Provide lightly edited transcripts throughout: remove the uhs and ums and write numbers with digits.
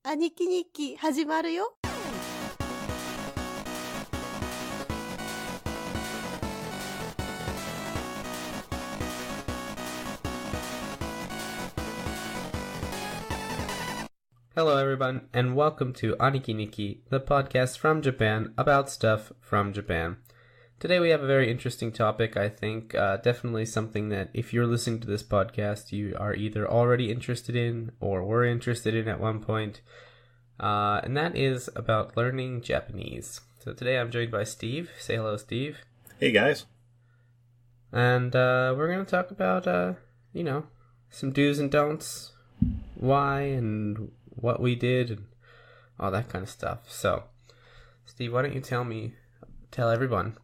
Aniki Nikki 始まるよ。Hello, everyone, and welcome to Aniki Nikki, the podcast from Japan about stuff from Japan. Today we have a very interesting topic, I think, definitely something that if you're listening to this podcast, you are either already interested in or were interested in at one point, and that is about learning Japanese. So today I'm joined by Steve. Say hello, Steve. Hey, guys. And we're going to talk about, some do's and don'ts, why and what we did, and all that kind of stuff. So, Steve, why don't you tell everyone,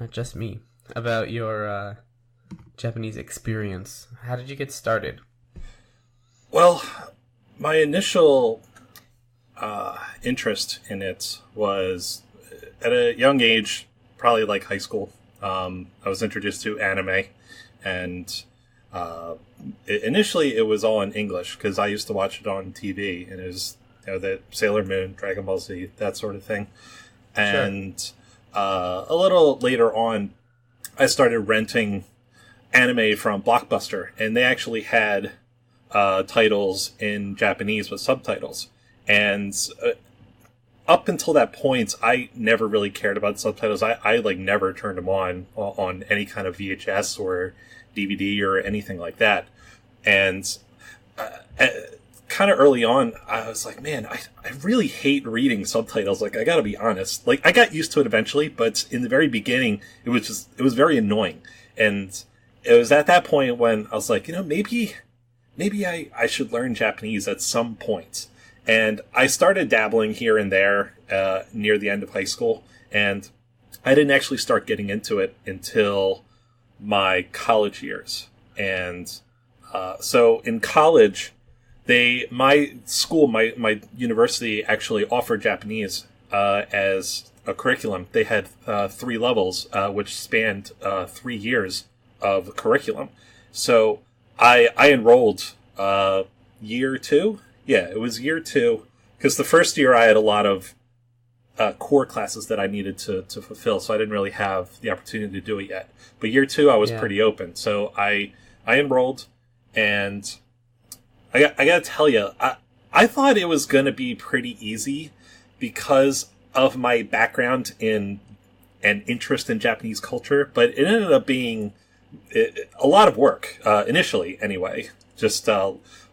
not just me, about your Japanese experience. How did you get started? Well, my initial interest in it was at a young age, probably like high school. I was introduced to anime, and initially it was all in English because I used to watch it on TV, and it was the Sailor Moon, Dragon Ball Z, that sort of thing. And sure. A little later on, I started renting anime from Blockbuster, and they actually had titles in Japanese with subtitles. And up until that point, I never really cared about subtitles. I never turned them on any kind of VHS or DVD or anything like that. And kind of early on, I was like, man, I really hate reading subtitles. Like, I gotta be honest. Like, I got used to it eventually, but in the very beginning, it was very annoying. And it was at that point when I was like, maybe I should learn Japanese at some point. And I started dabbling here and there near the end of high school, and I didn't actually start getting into it until my college years. And so in college, my university actually offered Japanese as a curriculum. They had 3 levels, which spanned 3 years of curriculum. So I enrolled year 2. Yeah, it was year 2, because the first year I had a lot of core classes that I needed to fulfill, so I didn't really have the opportunity to do it yet. But year 2, I was pretty open, so I enrolled, and I gotta tell you, I thought it was gonna be pretty easy because of my background in and interest in Japanese culture, but it ended up being a lot of work, initially anyway. Just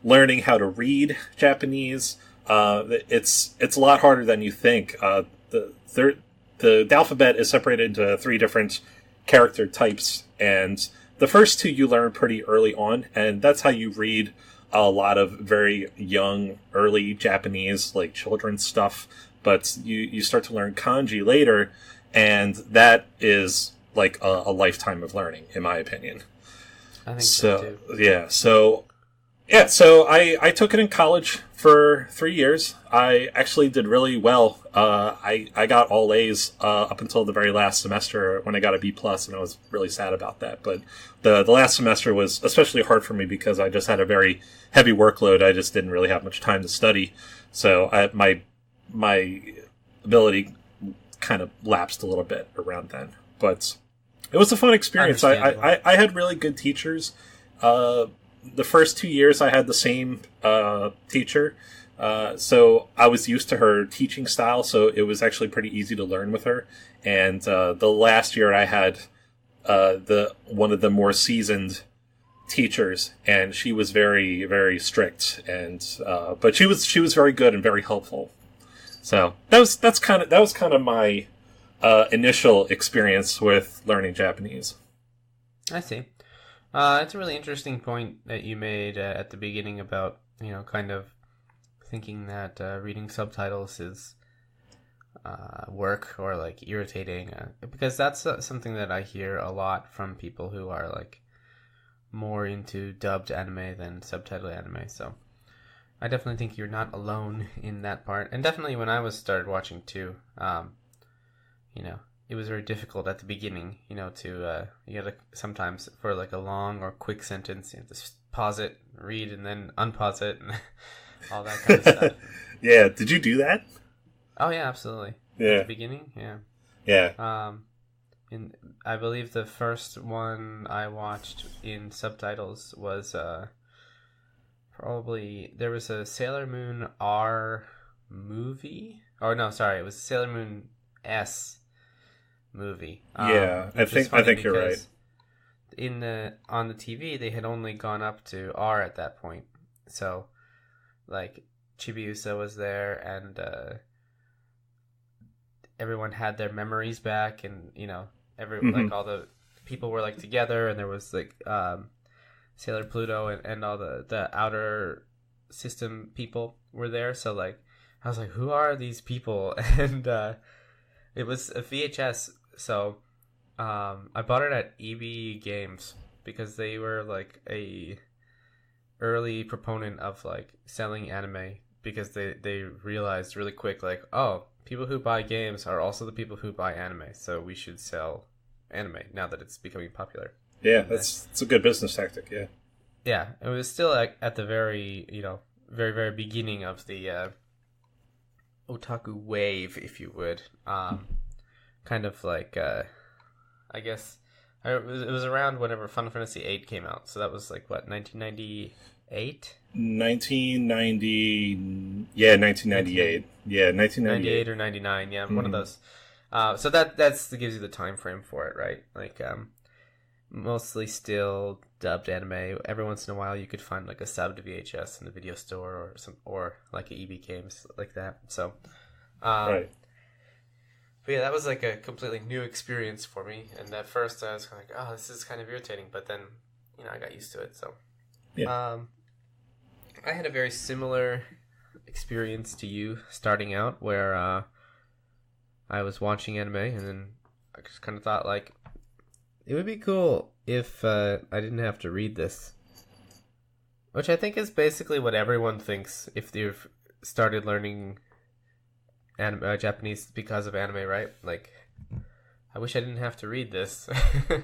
learning how to read Japanese. It's a lot harder than you think. The alphabet is separated into 3 different character types, and the first 2 you learn pretty early on, and that's how you read a lot of very young, early Japanese, like children's stuff. But you start to learn kanji later, and that is like a lifetime of learning, in my opinion. I think so too. Yeah, so I took it in college for 3 years. I actually did really well. I got all A's up until the very last semester when I got a B+, and I was really sad about that. But the last semester was especially hard for me because I just had a very heavy workload. I just didn't really have much time to study. So my ability kind of lapsed a little bit around then. But it was a fun experience. I had really good teachers. The first 2 years I had the same teacher, so I was used to her teaching style, so it was actually pretty easy to learn with her. And the last year I had one of the more seasoned teachers, and she was very, very strict, and but she was very good and very helpful. So that was kind of my initial experience with learning Japanese. I see. It's a really interesting point that you made at the beginning about, kind of thinking that reading subtitles is work or like irritating, because that's something that I hear a lot from people who are like more into dubbed anime than subtitled anime. So I definitely think you're not alone in that part. And definitely when I started watching too, it was very difficult at the beginning, you gotta sometimes for like a long or quick sentence, you have to pause it, read, and then unpause it, and all that kind of stuff. Yeah, did you do that? Oh yeah, absolutely. Yeah. At the beginning, yeah. Yeah. In I believe the first one I watched in subtitles was probably there was a Sailor Moon R movie. Oh no, sorry, it was Sailor Moon S movie. Yeah, I Which is think funny you're right. because on the TV they had only gone up to R at that point. So like Chibiusa was there and everyone had their memories back, and like all the people were like together, and there was like Sailor Pluto and all the outer system people were there. So like I was like, who are these people? And it was a VHS, so I bought it at EB Games because they were like a early proponent of like selling anime, because they realized really quick, like, oh, people who buy games are also the people who buy anime, so we should sell anime now that it's becoming popular. Yeah, that's a good business tactic. Yeah. Yeah, it was still at the very very very beginning of the otaku wave, if you would. Kind of like I guess it was around whenever Final Fantasy VIII came out, so that was like what, 1998. 1990, yeah, 1998. Yeah, 1998 or 99, yeah, one of those. So that gives you the time frame for it, right? Like mostly still dubbed anime. Every once in a while you could find like a subbed VHS in the video store or like a EB Games like that. So right. but yeah, that was like a completely new experience for me, and at first I was kind of like, oh, this is kind of irritating, but then I got used to it. So yeah. I had a very similar experience to you starting out, where I was watching anime, and then I just kind of thought, like, it would be cool if I didn't have to read this. Which I think is basically what everyone thinks if they've started learning Japanese because of anime, right? Like, I wish I didn't have to read this.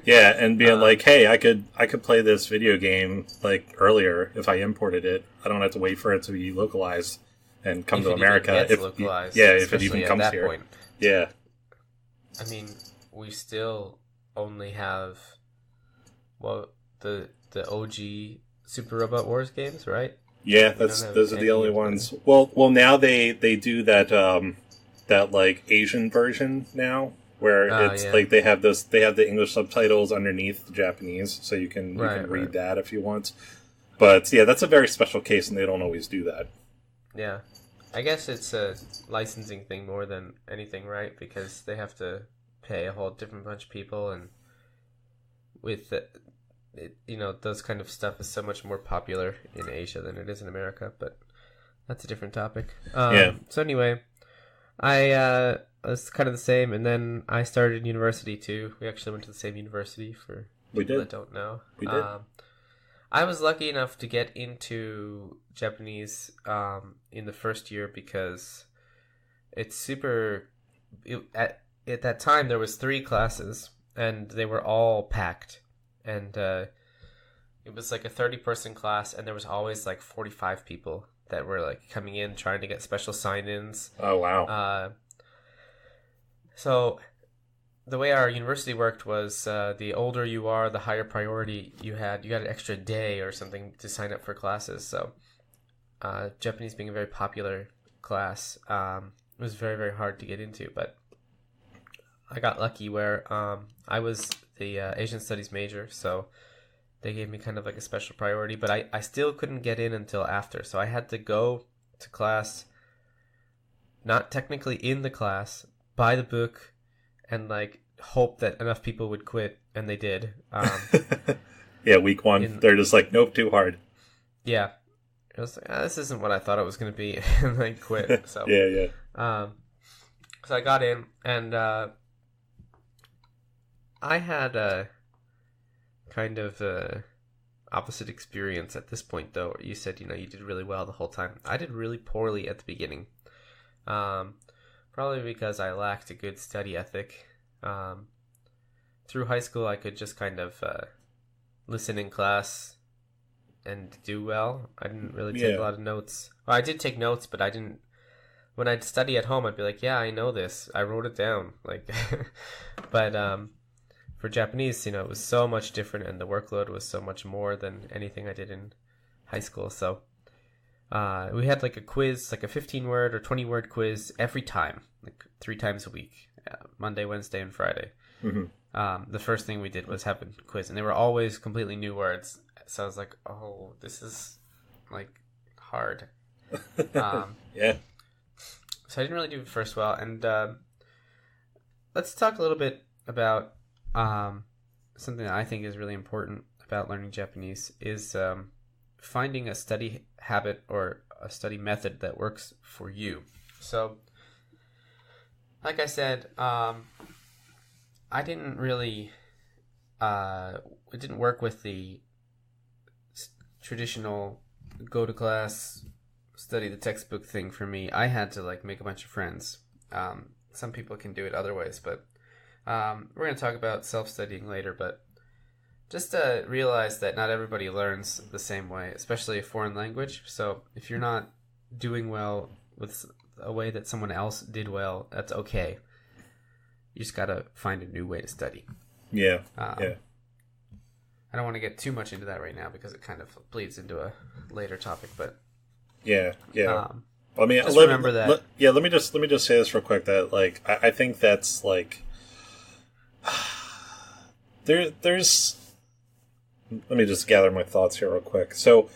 Yeah, and being like, hey, I could play this video game like earlier if I imported it. I don't have to wait for it to be localized and come to America. If it even comes here. Point. Yeah. I mean, we still only have the OG Super Robot Wars games, right? Yeah, those are the only ones. Well, now they do that that like Asian version now, where it's like they have the English subtitles underneath the Japanese, so you can read that if you want. But yeah, that's a very special case, and they don't always do that. Yeah, I guess it's a licensing thing more than anything, right? Because they have to pay a whole different bunch of people, and with those kind of stuff is so much more popular in Asia than it is in America. But that's a different topic. So anyway, I was kind of the same, and then I started university too. We actually went to the same university, for people that don't know. We did. I was lucky enough to get into Japanese in the first year because it's super. At that time, there was 3 classes, and they were all packed, and it was like a 30-person class, and there was always like 45 people that were like coming in trying to get special sign-ins. Oh wow! So the way our university worked was the older you are, the higher priority you had. You got an extra day or something to sign up for classes. So Japanese being a very popular class, it was very, very hard to get into. But I got lucky where I was the Asian Studies major, so they gave me kind of like a special priority. But I still couldn't get in until after. So I had to go to class, not technically in the class, buy the book, and like hope that enough people would quit, and they did. Yeah, week 1, they're just like, nope, too hard. Yeah, I was like, this isn't what I thought it was going to be, and they quit. So yeah. So I got in, and I had a kind of opposite experience at this point, though. You said you did really well the whole time. I did really poorly at the beginning. Probably because I lacked a good study ethic. Through high school, I could just kind of listen in class and do well. I didn't really take a lot of notes. Well, I did take notes, but I didn't when I'd study at home, I'd be like, yeah, I know this. I wrote it down. Like, but for Japanese, it was so much different, and the workload was so much more than anything I did in high school. So we had like a quiz, like a 15-word or 20-word quiz every time, like 3 times a week, Monday, Wednesday, and Friday. Mm-hmm. The first thing we did was have a quiz, and they were always completely new words. So I was like, oh, this is like hard. Yeah. So I didn't really do it first well. And let's talk a little bit about something that I think is really important about learning Japanese is finding a study habit or a study method that works for you. So, like I said, I didn't really, it didn't work with the traditional go to class, study the textbook thing for me. I had to like make a bunch of friends. Some people can do it other ways, but we're going to talk about self-studying later, but just to realize that not everybody learns the same way, especially a foreign language. So if you're not doing well with a way that someone else did well, that's okay. You just got to find a new way to study. Yeah. I don't want to get too much into that right now because it kind of bleeds into a later topic, but yeah. I mean, just remember that. Let me just say this real quick. That like, I think that's like, there's. Let me just gather my thoughts here real quick. So,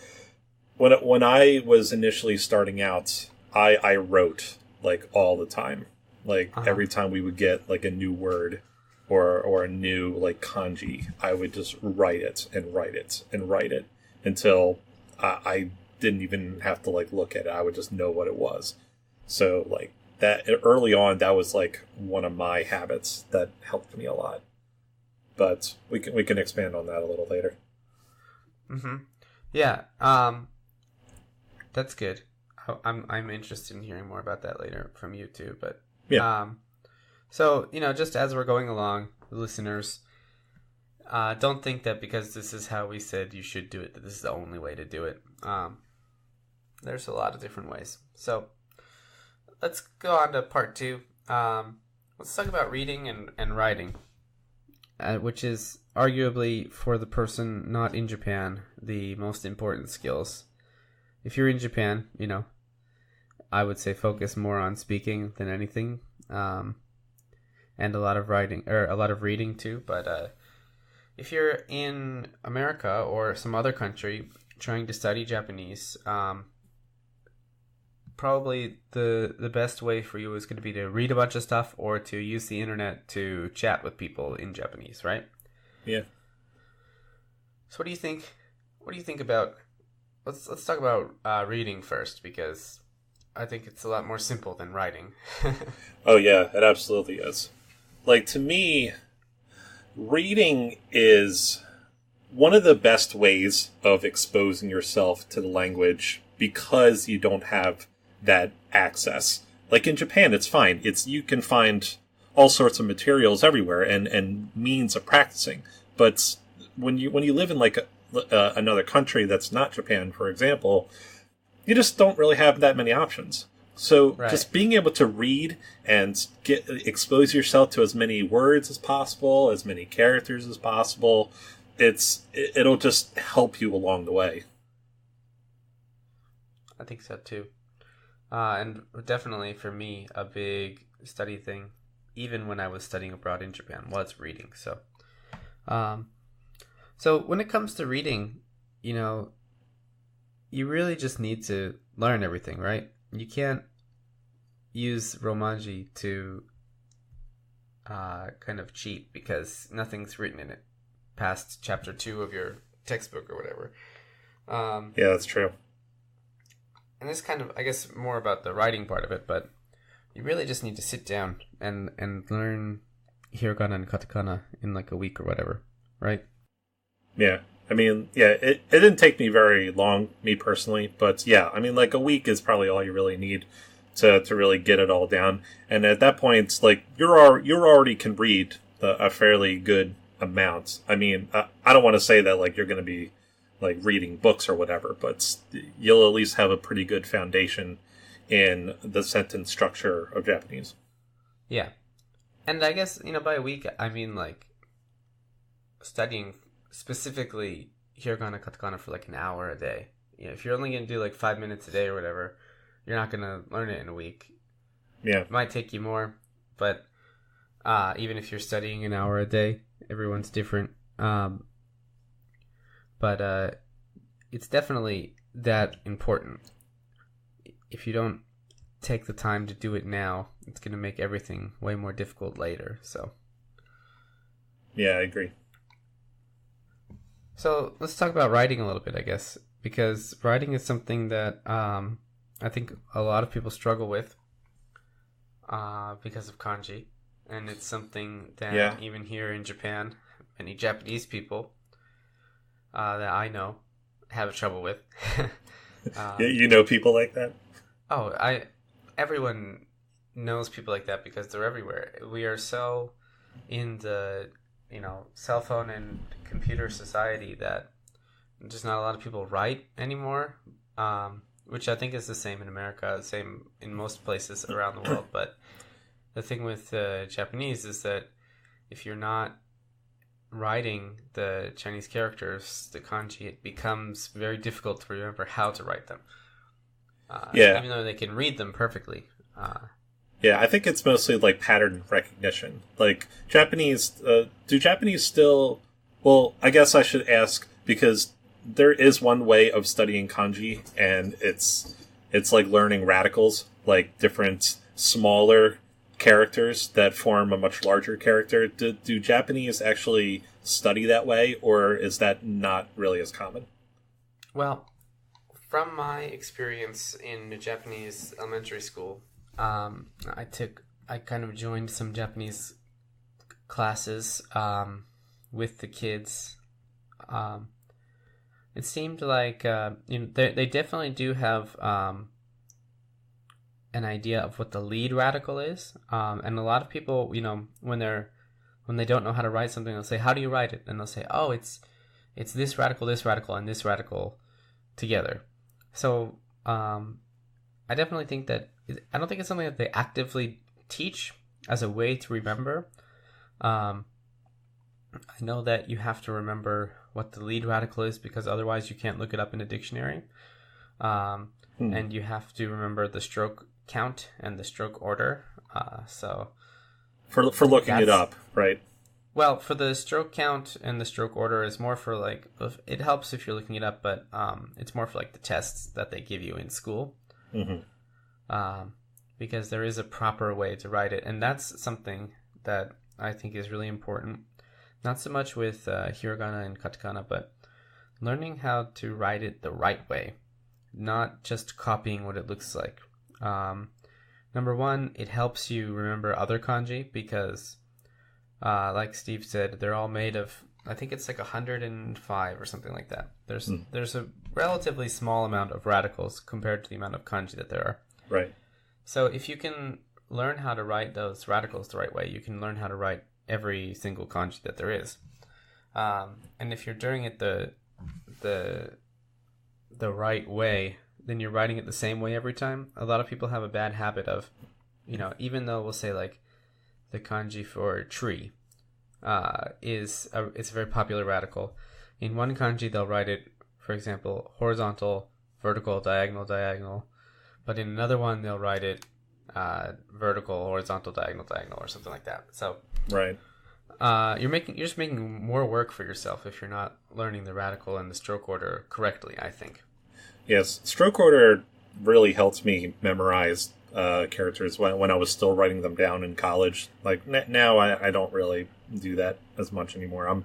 when I was initially starting out, I wrote like all the time. Like every time we would get like a new word or a new like kanji, I would just write it and write it and write it until I didn't even have to like look at it. I would just know what it was. So like that early on, that was like one of my habits that helped me a lot. But we can expand on that a little later. Mm-hmm. Yeah. That's good. I'm interested in hearing more about that later from you too. But yeah. So just as we're going along, listeners, don't think that because this is how we said you should do it, that this is the only way to do it. There's a lot of different ways. So let's go on to part 2. Let's talk about reading and writing, which is arguably, for the person not in Japan, the most important skills. If you're in Japan, I would say focus more on speaking than anything, and a lot of writing or a lot of reading too. But if you're in America or some other country trying to study Japanese, probably the best way for you is going to be to read a bunch of stuff or to use the internet to chat with people in Japanese, right? Yeah. So what do you think? What do you think about? Let's talk about reading first, because I think it's a lot more simple than writing. Oh yeah, it absolutely is. Like, to me, reading is one of the best ways of exposing yourself to the language because you don't have that access. Like in Japan, it's fine. You can find all sorts of materials everywhere and means of practicing. But when you live in like another country that's not Japan, for example, you just don't really have that many options. So just being able to read and expose yourself to as many words as possible, as many characters as possible, it'll just help you along the way. I think so too. And definitely for me, a big study thing, even when I was studying abroad in Japan, was reading. So when it comes to reading, you really just need to learn everything, right? You can't use Romanji to kind of cheat because nothing's written in it past chapter 2 of your textbook or whatever. Yeah, that's true. And this kind of, I guess, more about the writing part of it, but you really just need to sit down and learn hiragana and katakana in like a week or whatever, right? Yeah. I mean, yeah, it didn't take me very long, me personally, but yeah, I mean, like a week is probably all you really need to really get it all down. And at that point, like, you already can read a fairly good amount. I mean, I don't want to say that like you're going to be like reading books or whatever, but you'll at least have a pretty good foundation in the sentence structure of Japanese. Yeah. And I guess, by a week, I mean, like, studying specifically hiragana, katakana for, like, an hour a day. If you're only going to do, like, 5 minutes a day or whatever, you're not going to learn it in a week. Yeah. It might take you more, but even if you're studying an hour a day, everyone's different. But it's definitely that important. If you don't take the time to do it now, it's going to make everything way more difficult later. So, yeah, I agree. So let's talk about writing a little bit, I guess, because writing is something that I think a lot of people struggle with because of kanji, and it's something that even here in Japan, many Japanese people that I know have trouble with. You know people like that? Oh, everyone knows people like that because they're everywhere. We are so in the, cell phone and computer society that just not a lot of people write anymore, which I think is the same in America, the same in most places around the world. But the thing with Japanese is that if you're not writing the Chinese characters, the kanji, it becomes very difficult to remember how to write them. Even though they can read them perfectly. I think it's mostly like pattern recognition. Like Japanese, do Japanese still... Well, I guess I should ask, because there is one way of studying kanji, and it's like learning radicals, like different smaller characters that form a much larger character. Do Japanese actually study that way, or is that not really as common? Well, from my experience in a Japanese elementary school, I kind of joined some Japanese classes with the kids. It seemed like they definitely do have an idea of what the lead radical is, and a lot of people, when they don't know how to write something, they'll say, "How do you write it?" And they'll say, "Oh, it's this radical, and this radical together." So I definitely think that I don't think it's something that they actively teach as a way to remember. I know that you have to remember what the lead radical is because otherwise you can't look it up in a dictionary. And you have to remember the stroke count and the stroke order. So for looking it up, right? Well, for the stroke count and the stroke order is more for like, it helps if you're looking it up, but it's more for like the tests that they give you in school. Mm-hmm. Because there is a proper way to write it, and that's something that I think is really important. Not so much with hiragana and katakana, but learning how to write it the right way, not just copying what it looks like. Number one, it helps you remember other kanji because, like Steve said, they're all made of, I think it's like 105 or something like that. There's a relatively small amount of radicals compared to the amount of kanji that there are. Right. So if you can learn how to write those radicals the right way, you can learn how to write every single kanji that there is. And if you're doing it the right way, then you're writing it the same way every time. A lot of people have a bad habit of, even though we'll say like the kanji for tree it's a very popular radical. In one kanji, they'll write it, for example, horizontal, vertical, diagonal. But in another one, they'll write it vertical, horizontal, diagonal, or something like that. So right. You're just making more work for yourself if you're not learning the radical and the stroke order correctly, I think. Yes, stroke order really helped me memorize characters when I was still writing them down in college. Like now, I don't really do that as much anymore.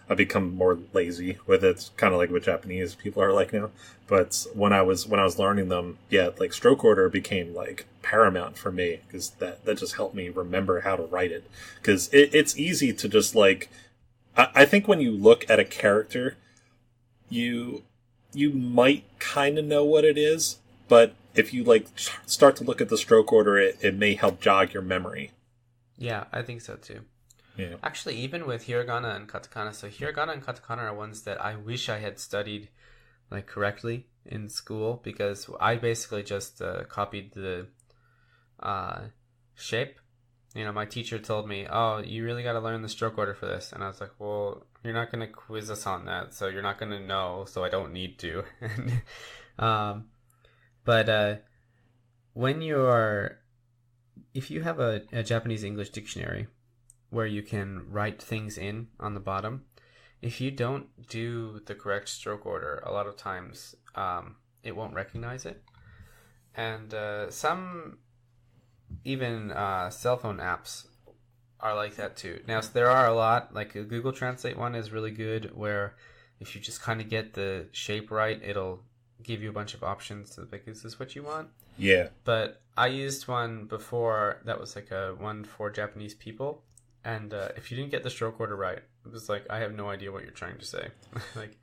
I've become more lazy with it, kind of like what Japanese people are like now. But when I was learning them, like stroke order became like paramount for me because that just helped me remember how to write it. Because it's easy to just like, I think when you look at a character, you might kind of know what it is, but if you like start to look at the stroke order, it may help jog your memory. Yeah, I think so too. Yeah. Actually, even with hiragana and katakana, so hiragana and katakana are ones that I wish I had studied like correctly in school, because I basically just copied the shape. You know, my teacher told me, "Oh, you really got to learn the stroke order for this," and I was like, "Well, you're not going to quiz us on that, so you're not going to know, so I don't need to." But when if you have a Japanese English dictionary where you can write things in on the bottom, if you don't do the correct stroke order, a lot of times it won't recognize it. And some even cell phone apps are like that too. Now, so there are a lot, like a Google Translate one is really good, where if you just kind of get the shape right, it'll give you a bunch of options to like, is this what you want? Yeah. But I used one before that was like a one for Japanese people, and if you didn't get the stroke order right, it was like, I have no idea what you're trying to say. Like,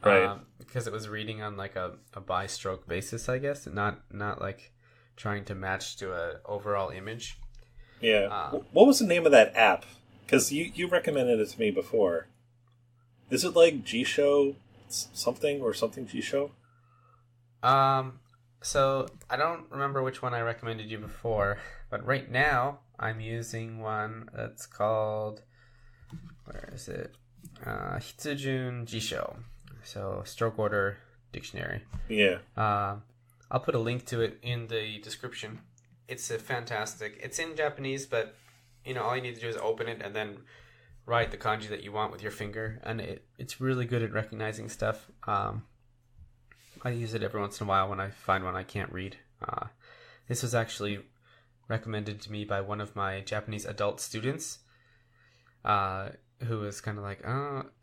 right. Because it was reading on like a by stroke basis, I guess, not like trying to match to a overall image. Yeah. What was the name of that app? Because you recommended it to me before. Is it like G-Show something or something G-Show? So I don't remember which one I recommended you before, but right now I'm using one that's called, where is it? Hitsujun Jisho. So stroke order dictionary. Yeah. I'll put a link to it in the description. It's fantastic. It's in Japanese, but you know, all you need to do is open it and then write the kanji that you want with your finger, and it's really good at recognizing stuff. I use it every once in a while when I find one I can't read. This was actually recommended to me by one of my Japanese adult students, who was kind of like,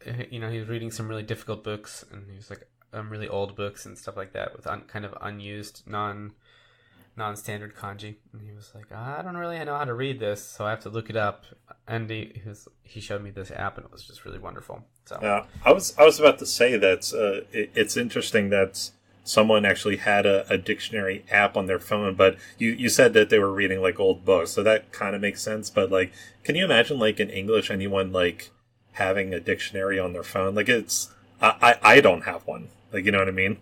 he was reading some really difficult books, and he was like, really old books and stuff like that with kind of unused, non-standard kanji, and he was like, I don't really know how to read this, so I have to look it up. And he showed me this app, and it was just really wonderful. So yeah, I was about to say that it's interesting that someone actually had a dictionary app on their phone, but you said that they were reading like old books, so that kind of makes sense. But like, can you imagine like in English anyone like having a dictionary on their phone? Like, it's I don't have one. Like, you know what I mean?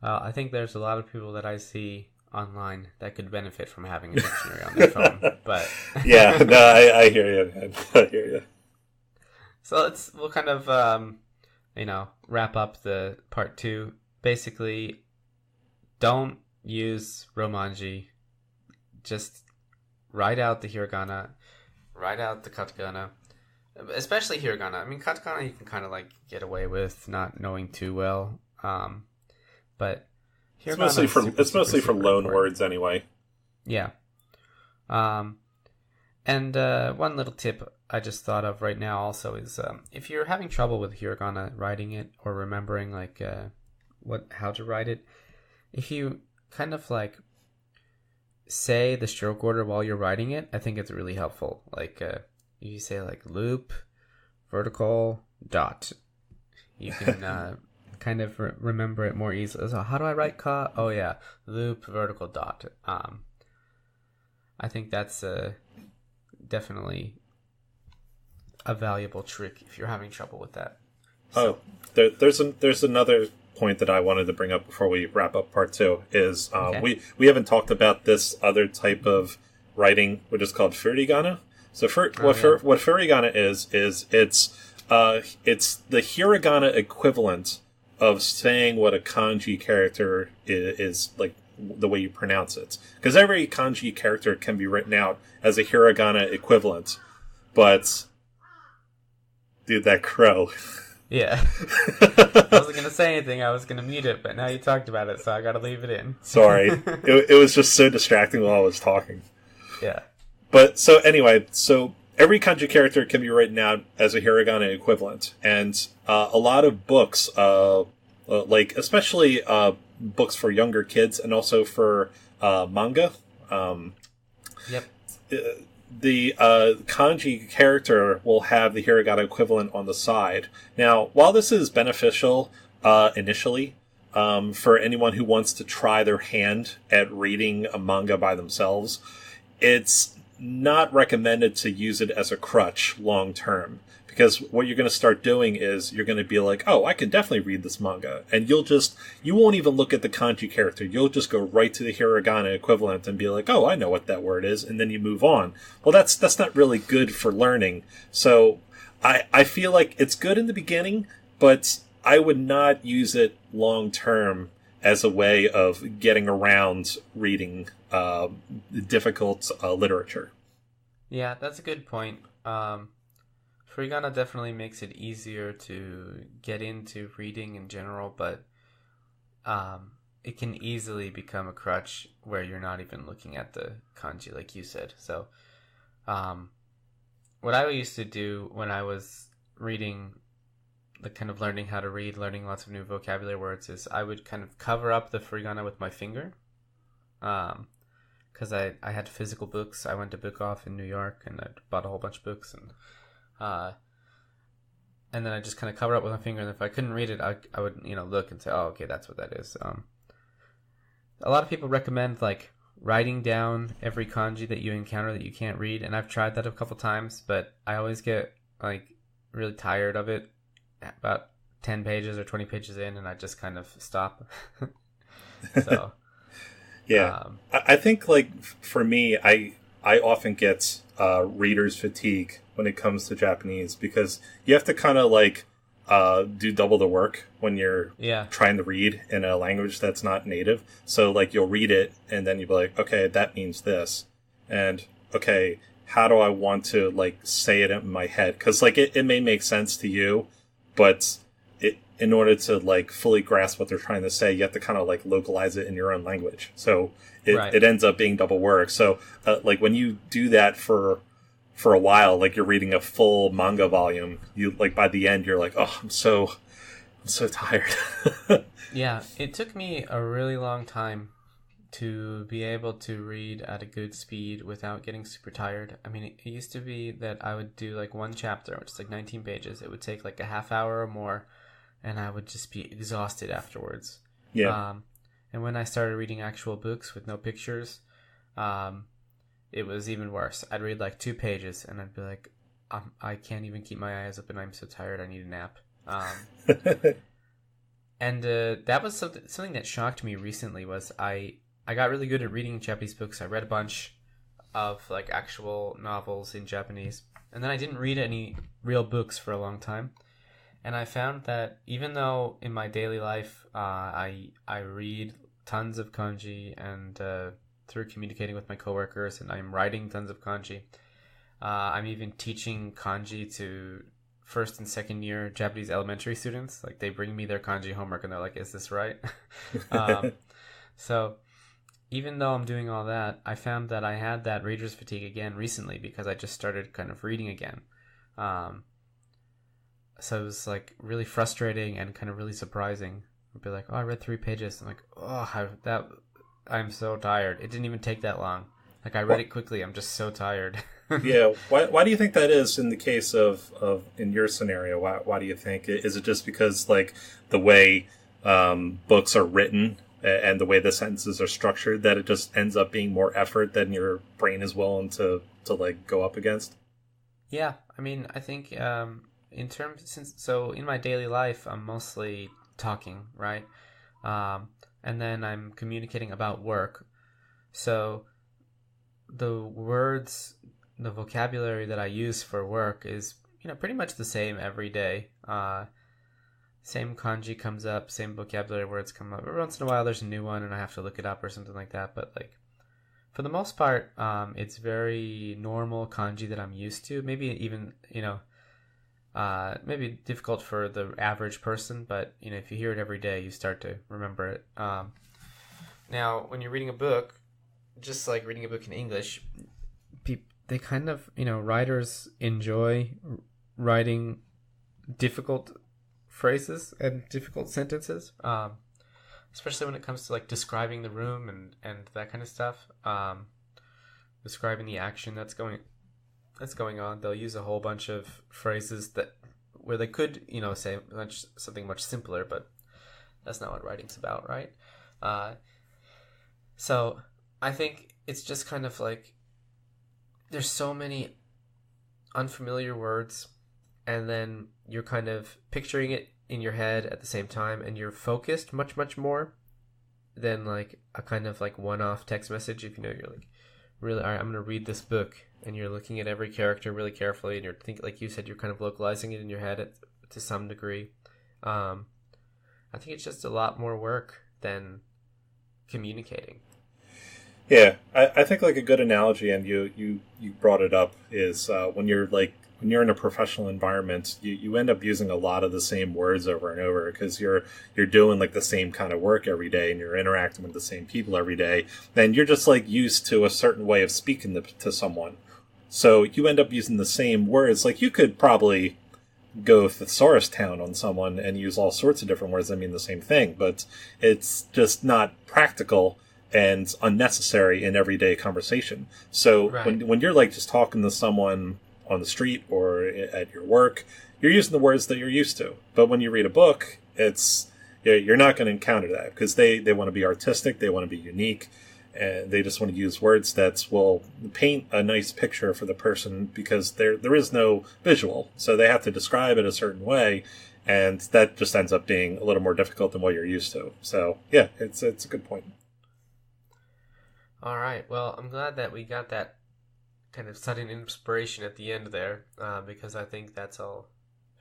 I think there's a lot of people that I see online that could benefit from having a dictionary on their phone. But yeah, no, I hear you, man. I hear you. So we'll kind of wrap up the part 2. Basically, don't use romanji. Just write out the hiragana, write out the katakana, especially hiragana. I mean, katakana you can kind of like get away with not knowing too well, but it's mostly for loan words anyway. Yeah. And one little tip I just thought of right now also is if you're having trouble with hiragana writing it or remembering like how to write it, if you kind of like say the stroke order while you're writing it, I think it's really helpful. Like if you say like loop, vertical, dot, you can kind of remember it more easily. So how do I write ka? Oh yeah, loop, vertical, dot. I think that's definitely a valuable trick if you're having trouble with that. So. Oh, there's another point that I wanted to bring up before we wrap up part 2 is okay. we haven't talked about this other type of writing, which is called furigana. So what furigana is it's the hiragana equivalent of saying what a kanji character is like the way you pronounce it, because every kanji character can be written out as a hiragana equivalent. But dude, that crow. Yeah. I wasn't going to say anything. I was going to mute it, but now you talked about it, so I got to leave it in. Sorry. It was just so distracting while I was talking. Yeah. But so anyway, so every kanji character can be written out as a hiragana equivalent. And a lot of books, like especially books for younger kids and also for manga. Yep. The kanji character will have the hiragana equivalent on the side. Now, while this is beneficial initially for anyone who wants to try their hand at reading a manga by themselves, it's not recommended to use it as a crutch long term. Because what you're going to start doing is you're going to be like, oh, I can definitely read this manga. And you won't even look at the kanji character. You'll just go right to the hiragana equivalent and be like, oh, I know what that word is. And then you move on. Well, that's not really good for learning. So I feel like it's good in the beginning, but I would not use it long term as a way of getting around reading difficult literature. Yeah, that's a good point. Furigana definitely makes it easier to get into reading in general, but it can easily become a crutch where you're not even looking at the kanji, like you said. So what I used to do when I was reading, the kind of learning how to read, learning lots of new vocabulary words, is I would kind of cover up the furigana with my finger. Because I had physical books. I went to Book Off in New York and I bought a whole bunch of books, and then I just kind of cover up with my finger, and if I couldn't read it, I would look and say, oh, okay, that's what that is. A lot of people recommend like writing down every kanji that you encounter that you can't read, and I've tried that a couple times, but I always get like really tired of it about 10 pages or 20 pages in, and I just kind of stop. So yeah, I think like for me, I often get reader's fatigue when it comes to Japanese, because you have to kind of like do double the work when you're trying to read in a language that's not native. So like you'll read it and then you'll be like, okay, that means this, and okay, how do I want to like say it in my head? Because like it may make sense to you, but in order to like fully grasp what they're trying to say, you have to kind of like localize it in your own language. So it ends up being double work. So like when you do that for a while, like you're reading a full manga volume, you like by the end you're like, oh, I'm so tired. Yeah, it took me a really long time to be able to read at a good speed without getting super tired. I mean, it used to be that I would do like one chapter, which is like 19 pages. It would take like a half hour or more, and I would just be exhausted afterwards. Yeah. And when I started reading actual books with no pictures, it was even worse. I'd read like 2 pages, and I'd be like, I can't even keep my eyes open. I'm so tired. I need a nap. And that was something that shocked me recently. Was I got really good at reading Japanese books. I read a bunch of like actual novels in Japanese, and then I didn't read any real books for a long time. And I found that even though in my daily life I read tons of kanji, and through communicating with my coworkers, and I'm writing tons of kanji, I'm even teaching kanji to first and second year Japanese elementary students. Like they bring me their kanji homework and they're like, is this right? So even though I'm doing all that, I found that I had that reader's fatigue again recently, because I just started kind of reading again. So it was like really frustrating and kind of really surprising. I'd be like, oh, I read 3 pages. I'm like, oh, I'm so tired. It didn't even take that long. Like I read it quickly. I'm just so tired. Yeah. Why do you think that is in the case of in your scenario? Why do you think? Is it just because like the way books are written and the way the sentences are structured that it just ends up being more effort than your brain is willing to like go up against? Yeah. I mean, I think in my daily life, I'm mostly talking, right? And then I'm communicating about work. So the words, the vocabulary that I use for work is, pretty much the same every day. Same kanji comes up, same vocabulary words come up. Every once in a while there's a new one and I have to look it up or something like that. But like, for the most part, it's very normal kanji that I'm used to. Maybe even, maybe difficult for the average person, but if you hear it every day, you start to remember it. Now, when you're reading a book, just like reading a book in English, they kind of, writers enjoy writing difficult phrases and difficult sentences, especially when it comes to like describing the room and that kind of stuff, describing the action that's going on. They'll use a whole bunch of phrases where they could, say something much simpler, but that's not what writing's about, right? So I think it's just kind of like there's so many unfamiliar words, and then you're kind of picturing it in your head at the same time, and you're focused much, much more than like a kind of like one-off text message. If you know, you're like, really, all right, I'm going to read this book, and you're looking at every character really carefully, and you're like you said, you're kind of localizing it in your head to some degree. I think it's just a lot more work than communicating. Yeah, I think like a good analogy, and you brought it up, is when you're in a professional environment, you end up using a lot of the same words over and over because you're doing like the same kind of work every day, and you're interacting with the same people every day, and you're just like used to a certain way of speaking to someone. So you end up using the same words. Like you could probably go thesaurus town on someone and use all sorts of different words that mean the same thing, but it's just not practical and unnecessary in everyday conversation. So Right. when you're like just talking to someone on the street or at your work, you're using the words that you're used to. But when you read a book, you're not going to encounter that because they want to be artistic, they want to be unique, and they just want to use words that will paint a nice picture for the person because there is no visual. So they have to describe it a certain way, and that just ends up being a little more difficult than what you're used to. So yeah, it's a good point. All right. Well, I'm glad that we got that kind of sudden inspiration at the end there, because I think that's all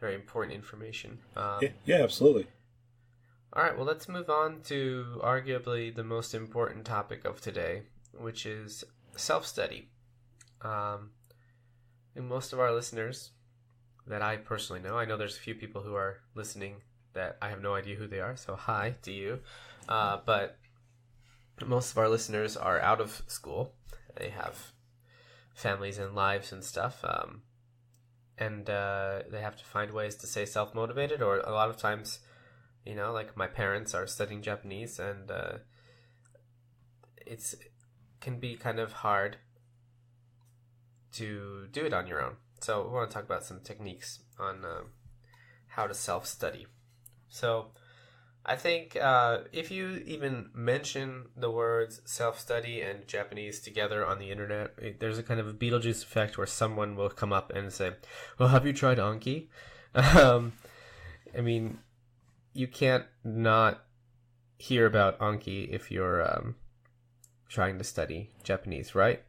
very important information. Yeah, absolutely. All right. Well, let's move on to arguably the most important topic of today, which is self-study. And most of our listeners that I personally know, I know there's a few people who are listening that I have no idea who they are, so hi to you. But most of our listeners are out of school. They have families and lives and stuff, and they have to find ways to stay self-motivated, or a lot of times, like my parents are studying Japanese, and it can be kind of hard to do it on your own. So we want to talk about some techniques on how to self-study. So I think if you even mention the words self-study and Japanese together on the internet, there's a kind of a Beetlejuice effect where someone will come up and say, well, have you tried Anki? I mean, you can't not hear about Anki if you're trying to study Japanese, right?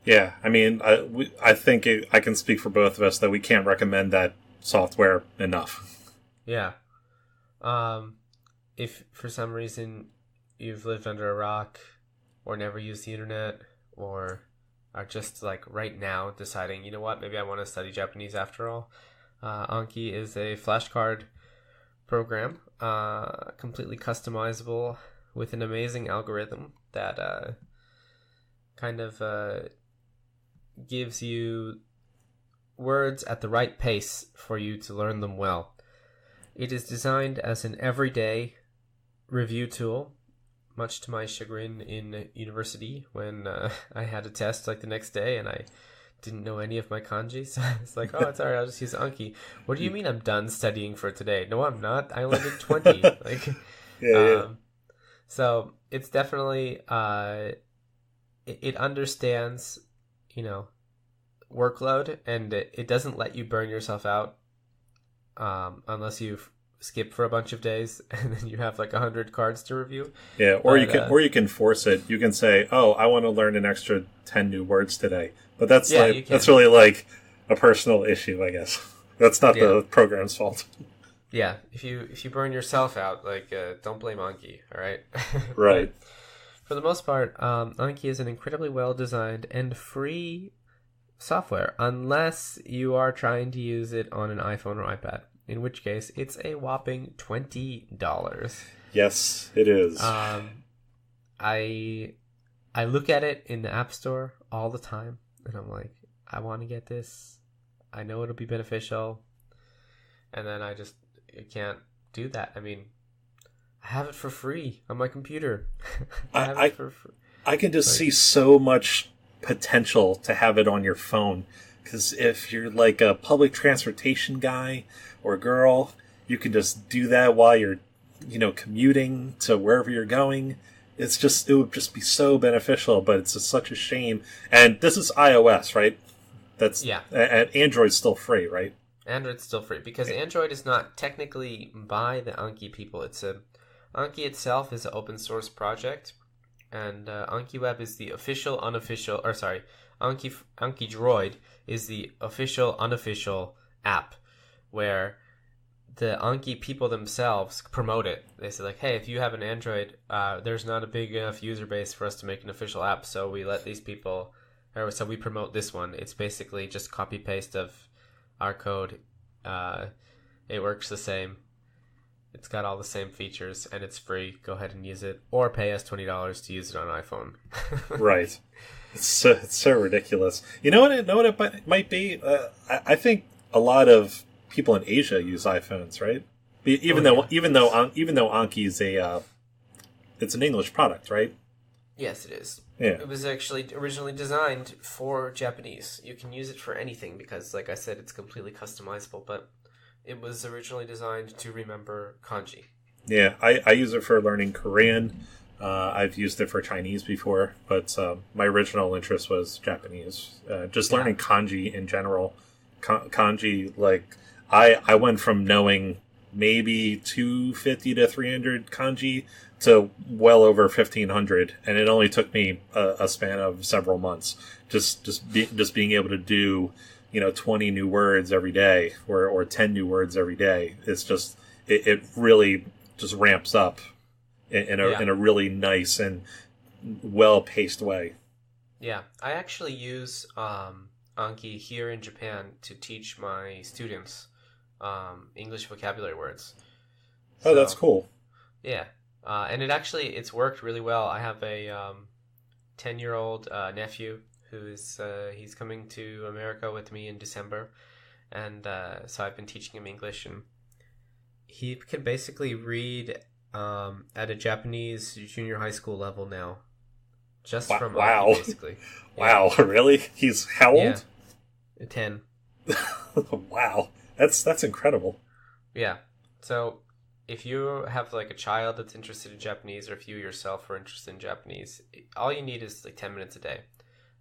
Yeah, I mean, I think I can speak for both of us that we can't recommend that software enough. Yeah. If for some reason you've lived under a rock or never used the internet or are just like right now deciding, you know what, maybe I want to study Japanese after all, Anki is a flashcard program, completely customizable with an amazing algorithm that kind of gives you words at the right pace for you to learn them well. It is designed as an everyday review tool, much to my chagrin in university when I had a test like the next day and I didn't know any of my kanji. So it's like, oh, it's all right, I'll just use Anki. What do you mean I'm done studying for today? No, I'm not. I only did 20. Yeah. So it's definitely, it understands, workload, and it doesn't let you burn yourself out unless you've skipped for a bunch of days and then you have like 100 cards to review. Yeah, or you can force it. You can say, "Oh, I want to learn an extra 10 new words today." But that's really like a personal issue, I guess. That's not the program's fault. Yeah, if you burn yourself out, like don't blame Anki, all right? Right. For the most part, Anki is an incredibly well designed and free software, unless you are trying to use it on an iPhone or iPad, in which case it's a whopping $20. Yes, it is. I look at it in the App Store all the time, and I'm like, I want to get this. I know it'll be beneficial, and then I can't do that. I mean, I have it for free on my computer. I can just see so much potential to have it on your phone, because if you're like a public transportation guy or girl, you can just do that while you're commuting to wherever you're going. it would just be so beneficial, but it's just such a shame. And this is iOS, right? That's and Android's still free, right? Android's still free because Android is not technically by the Anki people. Anki itself is an open source project, and Anki Web is the Anki Droid is the official unofficial app where the Anki people themselves promote it. They say like, hey, if you have an Android, there's not a big enough user base for us to make an official app, so we let these people, or so we promote this one. It's basically just copy paste of our code. It works the same. It's got all the same features, and it's free. Go ahead and use it, or pay us $20 to use it on iPhone. Right. It's so ridiculous. You know what it might be? I think a lot of people in Asia use iPhones, right? Even though Anki is it's an English product, right? Yes, it is. Yeah. It was actually originally designed for Japanese. You can use it for anything because, like I said, it's completely customizable, but it was originally designed to remember kanji. Yeah, I use it for learning Korean. I've used it for Chinese before, but my original interest was Japanese. Just learning kanji in general. Kanji, like, I went from knowing maybe 250 to 300 kanji to well over 1,500, and it only took me a span of several months. Just being able to do 20 new words every day or 10 new words every day. It's just it really just ramps up in a really nice and well paced way. Yeah, I actually use Anki here in Japan to teach my students English vocabulary words. Oh, that's cool. Yeah, and it's worked really well. I have a 10-year-old nephew who's he's coming to America with me in December, and so I've been teaching him English, and he can basically read at a Japanese junior high school level now, just from Anki, basically. Wow, really? He's how old? 10. Wow, that's incredible. Yeah. So if you have like a child that's interested in Japanese, or if you yourself are interested in Japanese, all you need is like 10 minutes a day,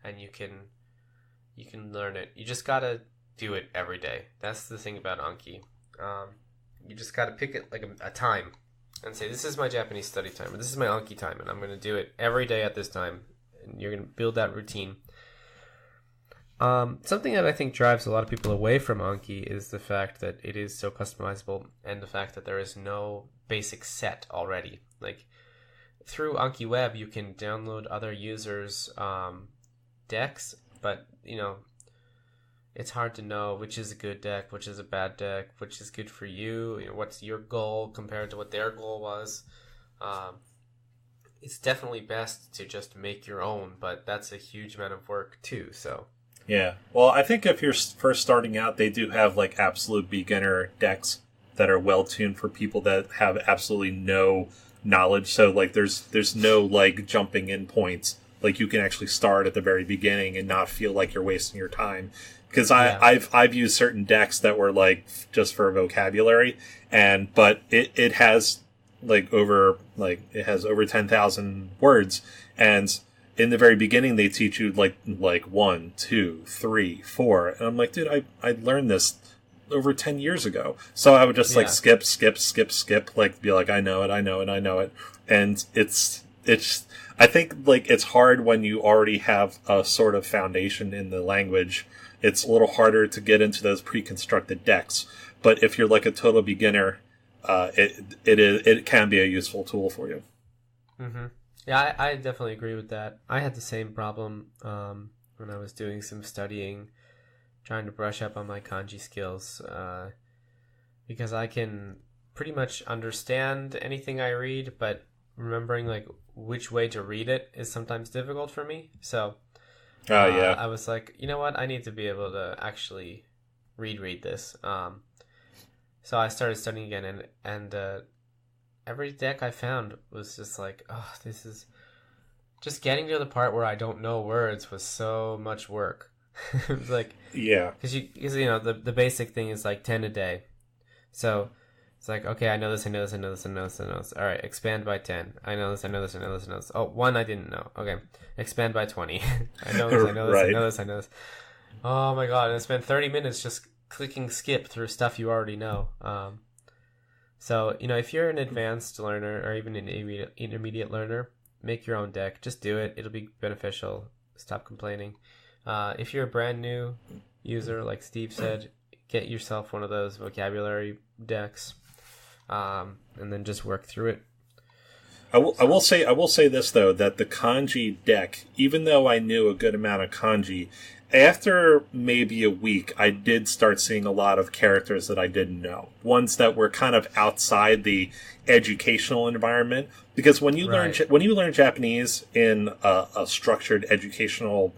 and you can learn it. You just gotta do it every day. That's the thing about Anki. You just gotta pick it like a time and say, this is my Japanese study time, or this is my Anki time, and I'm gonna do it every day at this time. And you're gonna build that routine. Something that I think drives a lot of people away from Anki is the fact that it is so customizable, and the fact that there is no basic set already. Like, through Anki Web, you can download other users' decks, but it's hard to know which is a good deck, which is a bad deck, which is good for you. What's your goal compared to what their goal was. It's definitely best to just make your own, but that's a huge amount of work too. So yeah, well, I think if you're first starting out, they do have like absolute beginner decks that are well tuned for people that have absolutely no knowledge. So like there's no like jumping in points. Like you can actually start at the very beginning and not feel like you're wasting your time. Because I've used certain decks that were like just for vocabulary, but it has over 10,000 words, and in the very beginning they teach you like 1, 2, 3, 4, and I'm like, dude, I learned this over 10 years ago. So I would just skip, like be like, I know it, and it's I think like it's hard when you already have a sort of foundation in the language. It's a little harder to get into those pre-constructed decks. But if you're like a total beginner, it can be a useful tool for you. Mm-hmm. Yeah, I definitely agree with that. I had the same problem when I was doing some studying, trying to brush up on my kanji skills, because I can pretty much understand anything I read, but remembering like which way to read it is sometimes difficult for me. So I was like, you know what? I need to be able to actually read this. So I started studying again, and every deck I found was just like, oh, this is just getting to the part where I don't know words was so much work. It was like, yeah, because the basic thing is like 10 a day. So It's like, okay, I know this, I know this, I know this, I know this, I know this. All right, expand by 10. I know this, I know this, I know this, I know this. Oh, 1 I didn't know. Okay, expand by 20. I know this, I know this, Right. I know this, I know this. Oh my god, and I spent 30 minutes just clicking skip through stuff you already know. So, if you're an advanced learner or even an intermediate learner, make your own deck. Just do it. It'll be beneficial. Stop complaining. If you're a brand new user, like Steve said, get yourself one of those vocabulary decks. And then just work through it. I will say this though, that the kanji deck, even though I knew a good amount of kanji, after maybe a week, I did start seeing a lot of characters that I didn't know. Ones that were kind of outside the educational environment. Because when you learn Japanese in a structured educational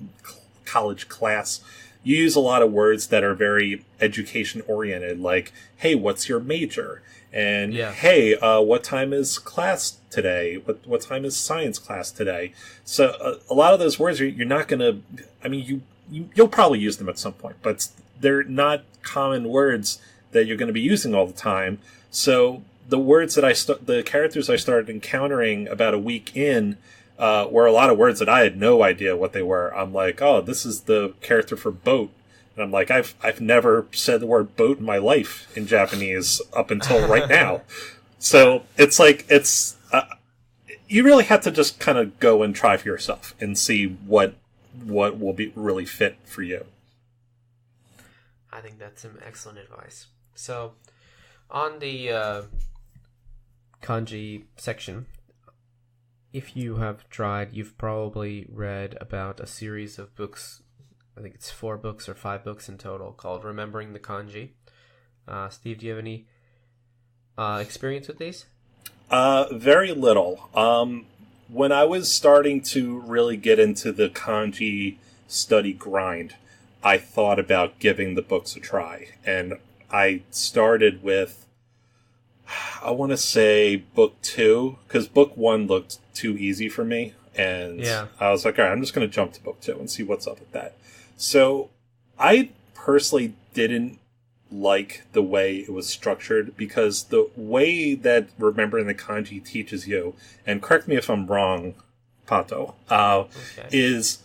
college class, you use a lot of words that are very education oriented, like, hey, what's your major? And hey, what time is class today? What time is science class today? So a lot of those words you're not going to. I mean, you'll probably use them at some point, but they're not common words that you're going to be using all the time. So the words that the characters I started encountering about a week in were a lot of words that I had no idea what they were. I'm like, oh, this is the character for boat. And I'm like, I've never said the word boat in my life in Japanese up until right now. So it's like, you really have to just kind of go and try for yourself and see what will be really fit for you. I think that's some excellent advice. So on the kanji section, if you have tried, you've probably read about a series of books. I think it's 4 books or 5 books in total called Remembering the Kanji. Steve, do you have any experience with these? Very little. When I was starting to really get into the kanji study grind, I thought about giving the books a try. And I started with, I want to say book 2, because book 1 looked too easy for me. And I was like, all right, I'm just going to jump to book 2 and see what's up with that. So I personally didn't like the way it was structured, because the way that Remembering the Kanji teaches you, and correct me if I'm wrong, Pato, is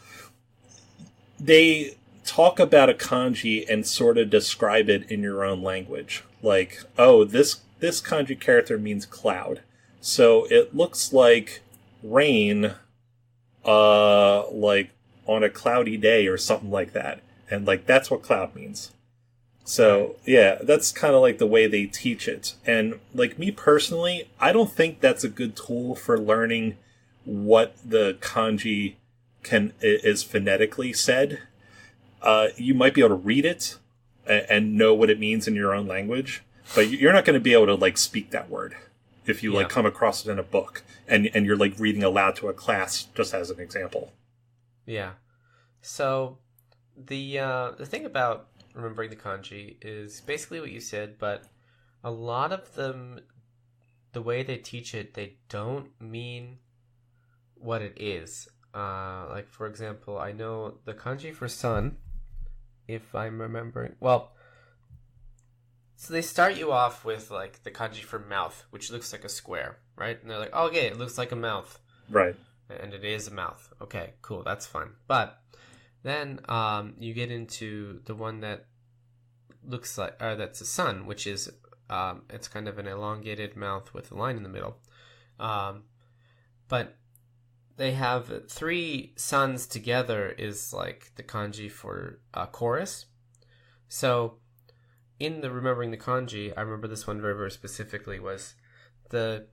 they talk about a kanji and sort of describe it in your own language. Like, oh, this kanji character means cloud. So it looks like rain, like on a cloudy day or something like that. And like, that's what cloud means. So yeah, that's kind of like the way they teach it. And like me personally, I don't think that's a good tool for learning what the kanji is phonetically said. You might be able to read it and know what it means in your own language, but you're not going to be able to like speak that word if you like come across it in a book and you're like reading aloud to a class, just as an example. Yeah. So the thing about Remembering the Kanji is basically what you said, but a lot of them, the way they teach it, they don't mean what it is. Like, for example, I know the kanji for sun, if I'm remembering, well, so they start you off with like the kanji for mouth, which looks like a square, right? And they're like, oh, okay, it looks like a mouth. Right. And it is a mouth. Okay, cool, that's fun. But then you get into the one that looks like, that's a sun, which is, it's kind of an elongated mouth with a line in the middle. But they have 3 suns together is like the kanji for chorus. So in the Remembering the Kanji, I remember this one very, very specifically, was the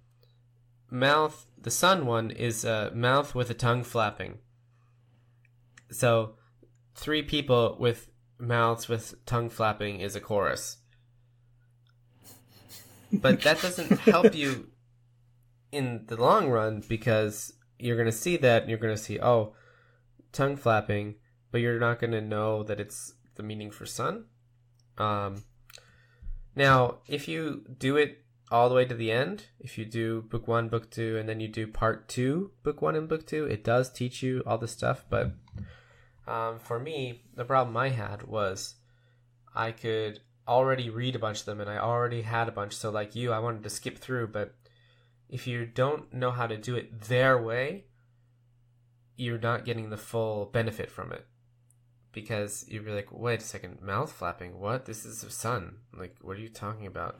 mouth, the sun one is a mouth with a tongue flapping. So 3 people with mouths with tongue flapping is a chorus. But that doesn't help you in the long run, because you're going to see that and you're going to see, oh, tongue flapping, but you're not going to know that it's the meaning for sun. Now, if you do it all the way to the end, if you do book 1, book 2, and then you do part 2, book 1 and book 2, it does teach you all this stuff. But for me, the problem I had was I could already read a bunch of them and I already had a bunch. So like you, I wanted to skip through, but if you don't know how to do it their way, you're not getting the full benefit from it. Because you'd be like, wait a second, mouth flapping? What? This is the sun. Like, what are you talking about?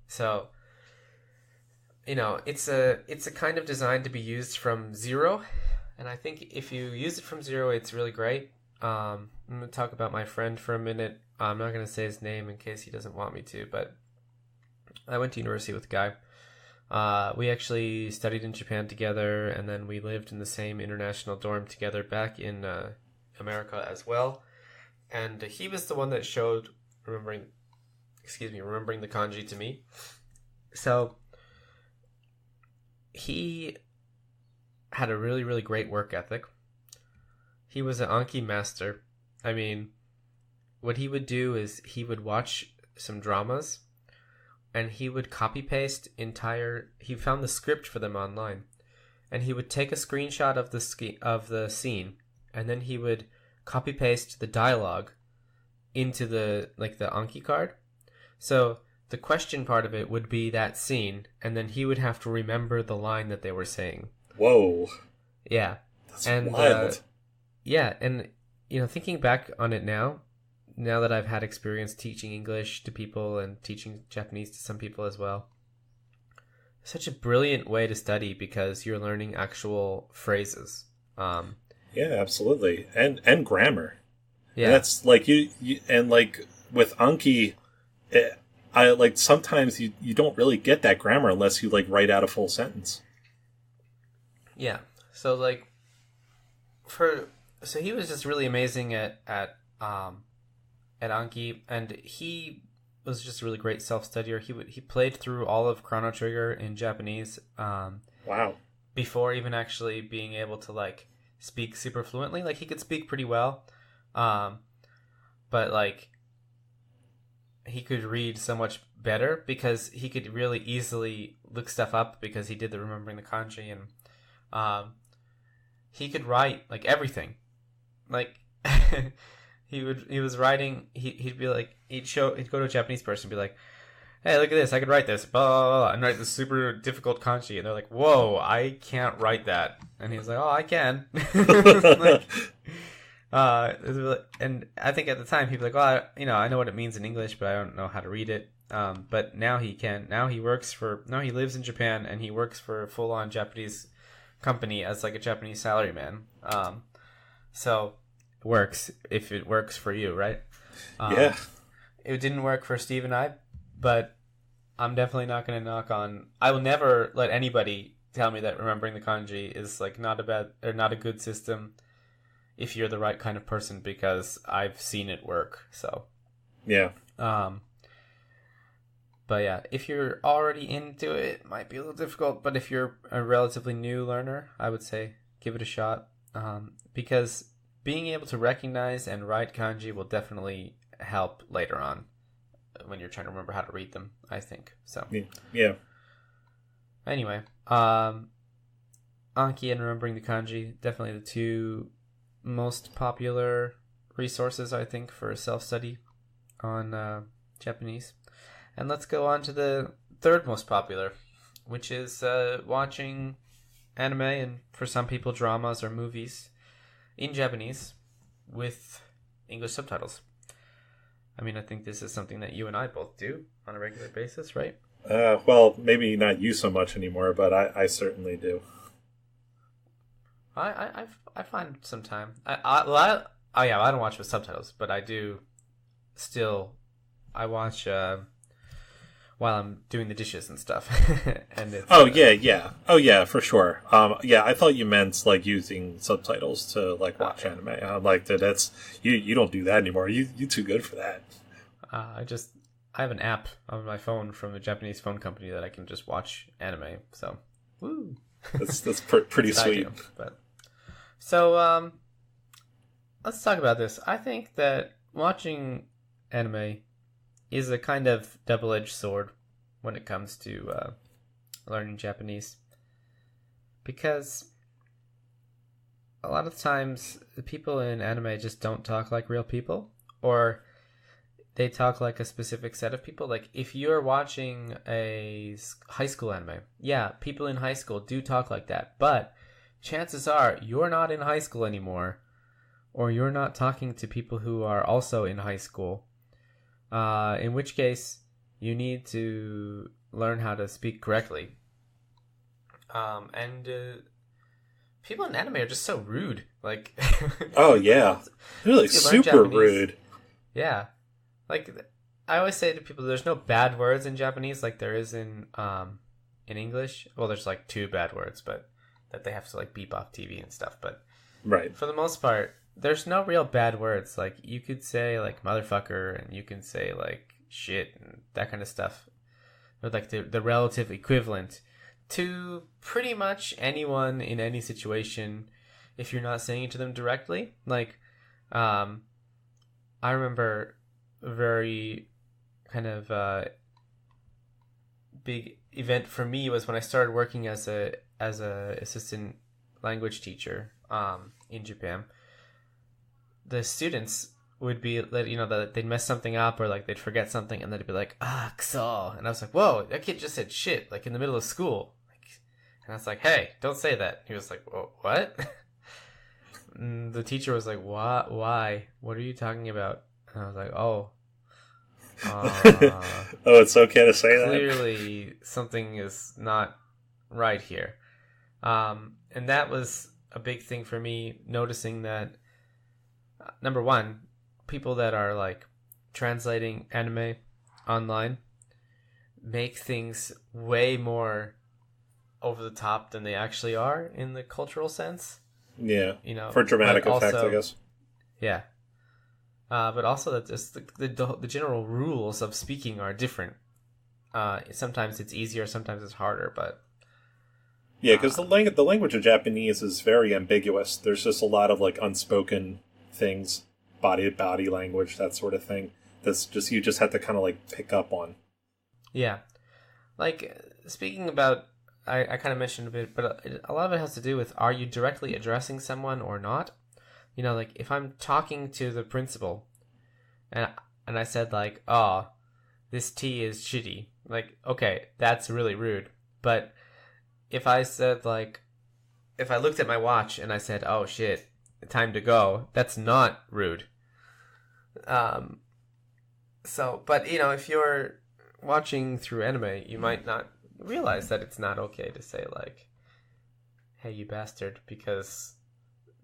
So, you know, it's a kind of designed to be used from zero. And I think if you use it from zero, it's really great. I'm going to talk about my friend for a minute. I'm not going to say his name in case he doesn't want me to, but I went to university with a guy. We actually studied in Japan together, and then we lived in the same international dorm together back in America as well. And he was the one that showed remembering the kanji to me. So he had a really, really great work ethic. He was an Anki master. I mean, what he would do is he would watch some dramas and he would copy paste he found the script for them online, and he would take a screenshot of the scene, and then he would copy paste the dialogue into the Anki card. So the question part of it would be that scene, and then he would have to remember the line that they were saying. Whoa. Yeah. That's wild. Yeah, and you know, thinking back on it now that I've had experience teaching English to people and teaching Japanese to some people as well, such a brilliant way to study because you're learning actual phrases. Yeah, absolutely. And grammar. Yeah. And that's like you and like with Anki, I like sometimes you don't really get that grammar unless you like write out a full sentence. Yeah. So like so he was just really amazing at Anki, and he was just a really great self-studier. He played through all of Chrono Trigger in Japanese. Wow. Before even actually being able to like speak super fluently. Like he could speak pretty well, but like he could read so much better because he could really easily look stuff up because he did the remembering the kanji, and he could write like everything. Like he was writing. He'd be like he'd go to a Japanese person and be like, hey, look at this, I could write this, blah, blah, blah, and write this super difficult kanji. And they're like, whoa, I can't write that. And he's like, oh, I can. And I think at the time, he'd be like, well, I know what it means in English, but I don't know how to read it. But now he can. Now he lives in Japan, and he works for a full-on Japanese company as like a Japanese salaryman. So it works if it works for you, right? Yeah. It didn't work for Steve and I, but I'm definitely not going to knock on. I will never let anybody tell me that remembering the kanji is like not a good system if you're the right kind of person, because I've seen it work. So yeah. But yeah, if you're already into it, it might be a little difficult. But if you're a relatively new learner, I would say give it a shot, because being able to recognize and write kanji will definitely help later on when you're trying to remember how to read them, I think. So yeah. Anyway, Anki and remembering the kanji, definitely the two most popular resources, I think, for self-study on Japanese. And let's go on to the third most popular, which is watching anime, and for some people dramas or movies in Japanese with English subtitles. I mean, I think this is something that you and I both do on a regular basis, right? Well, maybe not you so much anymore, but I certainly do. I find some time. I don't watch with subtitles, but I do still. I watch while I'm doing the dishes and stuff. And it's, yeah, for sure. Yeah, I thought you meant like using subtitles to like watch anime. I'm like, that's you don't do that anymore. You too good for that. I have an app on my phone from a Japanese phone company that I can just watch anime. So, woo. That's pretty sweet. So, let's talk about this. I think that watching anime is a kind of double-edged sword when it comes to learning Japanese, because a lot of times the people in anime just don't talk like real people, or they talk like a specific set of people. Like if you're watching a high school anime, yeah, people in high school do talk like that. But chances are you're not in high school anymore, or you're not talking to people who are also in high school. In which case, you need to learn how to speak correctly. And people in anime are just so rude. Like, oh yeah, they're like super rude. Yeah, like I always say to people, there's no bad words in Japanese like there is in English. Well, there's like 2 bad words, but that they have to like beep off TV and stuff. But right, for the most part, there's no real bad words. Like you could say like motherfucker, and you can say like shit and that kind of stuff. Or like the relative equivalent to pretty much anyone in any situation if you're not saying it to them directly. Like I remember a very kind of big event for me was when I started working as a assistant language teacher in Japan. The students would be, that they'd mess something up or like they'd forget something, and they'd be like, kuso. And I was like, whoa, that kid just said shit, like in the middle of school. And I was like, hey, don't say that. He was like, what? And the teacher was like, why? What are you talking about? And I was like, oh, it's okay to say that. Clearly something is not right here. And that was a big thing for me, noticing that, number one, people that are like translating anime online make things way more over the top than they actually are in the cultural sense. Yeah, for dramatic effect, I guess. Yeah, but also that just the general rules of speaking are different. Sometimes it's easier, sometimes it's harder, but yeah, because the language of Japanese is very ambiguous. There's just a lot of like unspoken things, body language, that sort of thing. That's just you just have to kind of like pick up on. Yeah, like speaking about, I kind of mentioned a bit, but a lot of it has to do with, are you directly addressing someone or not? Like if I'm talking to the principal, and I said like, oh, this tea is shitty. Like, okay, that's really rude. But if I said like, if I looked at my watch and I said, oh shit, time to go, that's not rude. But if you're watching through anime, you might not realize that it's not okay to say like, hey, you bastard, because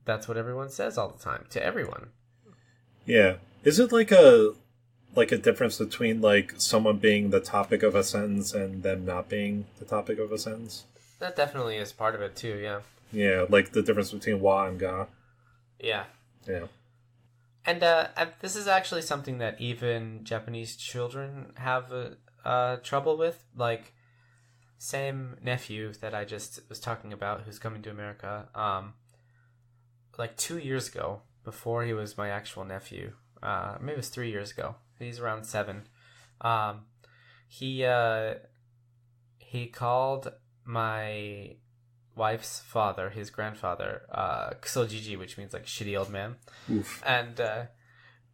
that's what everyone says all the time to everyone. Yeah. Is it like a difference between like someone being the topic of a sentence and them not being the topic of a sentence? That definitely is part of it too, yeah. Yeah, like the difference between wa and ga. Yeah. Yeah. And this is actually something that even Japanese children have trouble with. Like, same nephew that I just was talking about, who's coming to America, like 2 years ago, before he was my actual nephew, maybe it was 3 years ago, he's around 7, he called my wife's father, his grandfather, Kusojiji, which means like shitty old man. Oof. And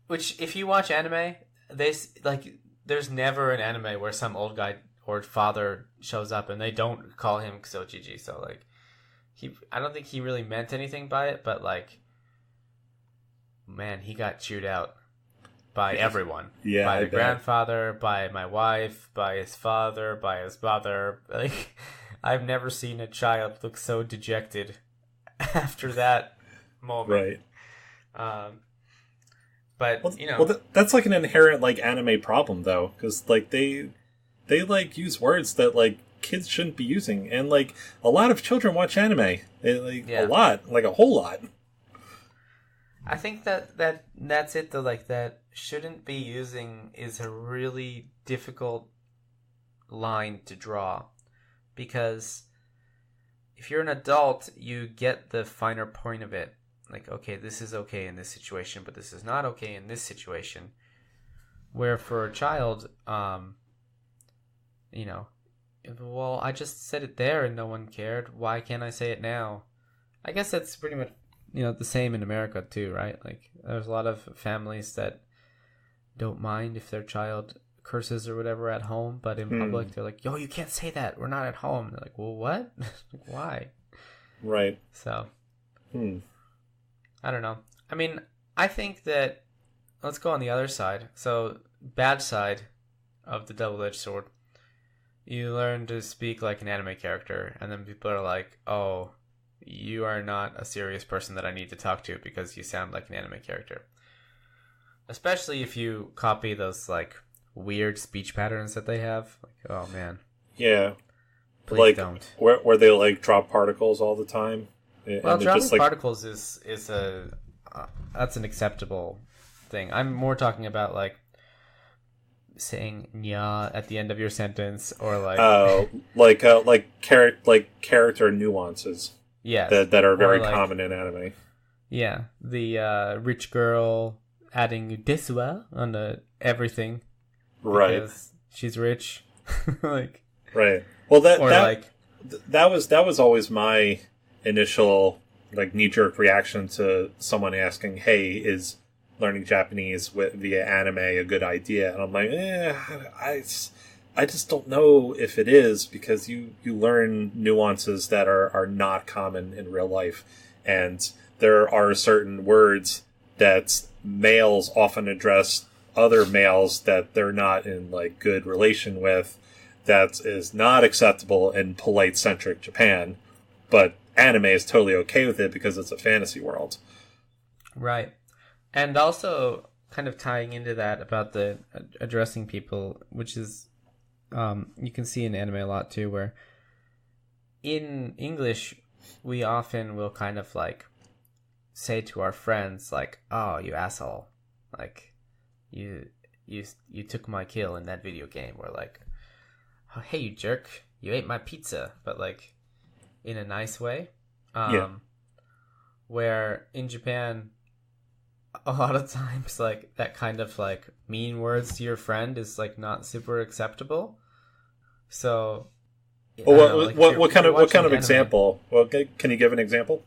which, if you watch anime, there's never an anime where some old guy or father shows up and they don't call him Kusojiji. So like, I don't think he really meant anything by it, but like, man, he got chewed out by everyone. Yeah, by the grandfather, by my wife, by his father, by his mother. Like, I've never seen a child look so dejected after that moment. Right. But that's like an inherent like anime problem though, because like they like use words that like kids shouldn't be using, and like a lot of children watch anime, a lot, like a whole lot. I think that's it though. Like, that shouldn't be using is a really difficult line to draw, because if you're an adult, you get the finer point of it. Like, okay, this is okay in this situation, but this is not okay in this situation. Where for a child, well, I just said it there and no one cared. Why can't I say it now? I guess that's pretty much, the same in America too, right? Like, there's a lot of families that don't mind if their child curses or whatever at home, but in public they're like, yo, you can't say that, we're not at home. They're like, well, what? Why? Right. So I don't know. I mean, I think that, let's go on the other side. So bad side of the double-edged sword, you learn to speak like an anime character, and then people are like, oh, you are not a serious person that I need to talk to because you sound like an anime character. Especially if you copy those like weird speech patterns that they have. Like, oh man. Yeah. Please like, don't. Where they like drop particles all the time. Well, dropping particles is a that's an acceptable thing. I'm more talking about like saying "nya" at the end of your sentence, or like character nuances. Yes, that are very common in anime. Yeah, the rich girl adding deswa on everything, right? Because she's rich, like right. Well, that was always my initial like knee-jerk reaction to someone asking, "Hey, is learning Japanese via anime a good idea?" And I'm like, I just don't know if it is, because you learn nuances that are not common in real life, and there are certain words that males often address other males that they're not in like good relation with, that is not acceptable in polite centric Japan, but anime is totally okay with it because it's a fantasy world. Right. And also kind of tying into that about the addressing people, which is you can see in anime a lot too, where in English we often will kind of like say to our friends like, oh, you asshole, like you took my kill in that video game, or like, oh, hey, you jerk, you ate my pizza, but like in a nice way. Where in Japan a lot of times like that kind of like mean words to your friend is like not super acceptable. So what kind of example? Well, can you give an example?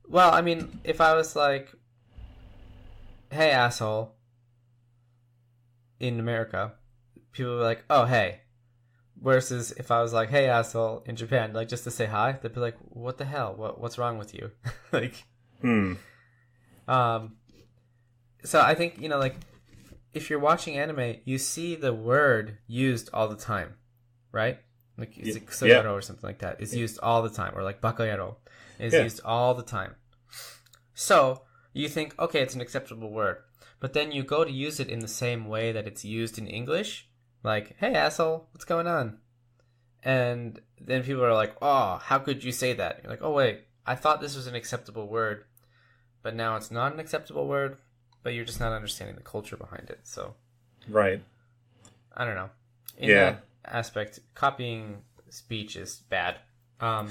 Well, I mean, if I was like, hey, asshole, in America, people would be like, oh, hey. Versus if I was like, hey, asshole, in Japan, like just to say hi, they'd be like, what the hell? What's wrong with you? Like, so I think, like, if you're watching anime, you see the word used all the time, right? Like, is it Kusogaro or something like that? It's used all the time. Or like Bakayaro is used all the time. So you think, okay, it's an acceptable word. But then you go to use it in the same way that it's used in English. Like, hey, asshole, what's going on? And then people are like, oh, how could you say that? You're like, oh, wait, I thought this was an acceptable word, but now it's not an acceptable word, but you're just not understanding the culture behind it. So, right. I don't know. In that aspect, copying speech is bad. But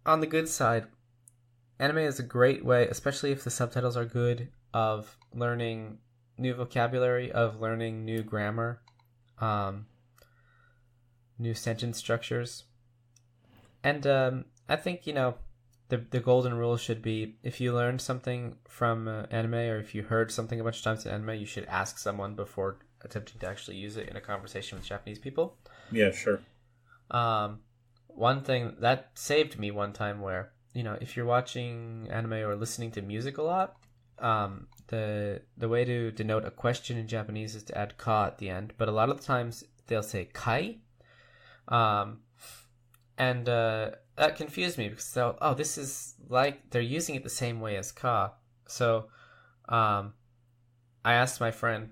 on the good side, anime is a great way, especially if the subtitles are good, of learning new vocabulary, of learning new grammar, new sentence structures. And I think, the golden rule should be, if you learned something from anime, or if you heard something a bunch of times in anime, you should ask someone before attempting to actually use it in a conversation with Japanese people. Yeah, sure. One thing that saved me one time, where, if you're watching anime or listening to music a lot, the way to denote a question in Japanese is to add ka at the end, but a lot of the times they'll say kai, and that confused me, because this is like they're using it the same way as ka. So I asked my friend,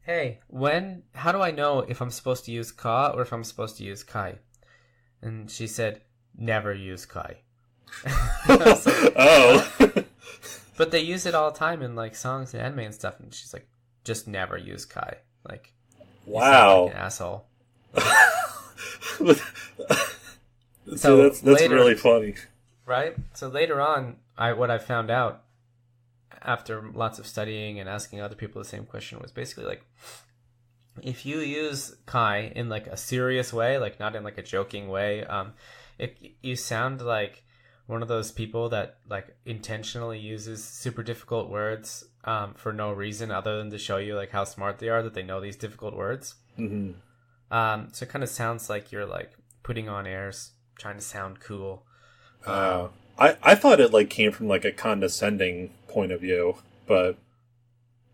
hey, how do I know if I'm supposed to use ka or if I'm supposed to use kai? And she said, never use kai. Like, oh. But they use it all the time in like songs and anime and stuff, and she's like, just never use kai. Like, wow, like an asshole. So that's later, really funny, right? So later on, what I found out after lots of studying and asking other people the same question was basically like, if you use kai in like a serious way, like not in like a joking way, you sound like one of those people that like intentionally uses super difficult words for no reason other than to show you like how smart they are that they know these difficult words. Mm-hmm. So it kind of sounds like you're like putting on airs, trying to sound cool. I thought it like came from like a condescending point of view, but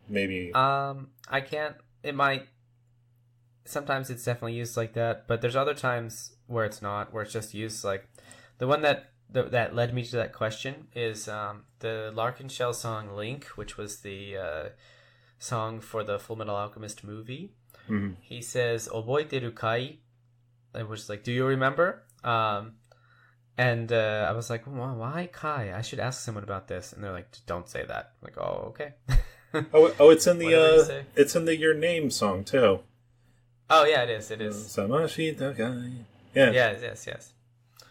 maybe I can't. It might. Sometimes it's definitely used like that, but there's other times where it's not, where it's just used like the one that led me to that question is the Larkin Shell song "Link," which was the song for the Full Metal Alchemist movie. Mm-hmm. He says "Oboiteru kai," which is like, "Do you remember?" And I was like, well, "Why kai? I should ask someone about this." And they're like, "Don't say that." I'm like, "Oh, okay." It's in the it's in the Your Name song too. Oh yeah, it is. It is. Samashi Takai. Yeah. Yes.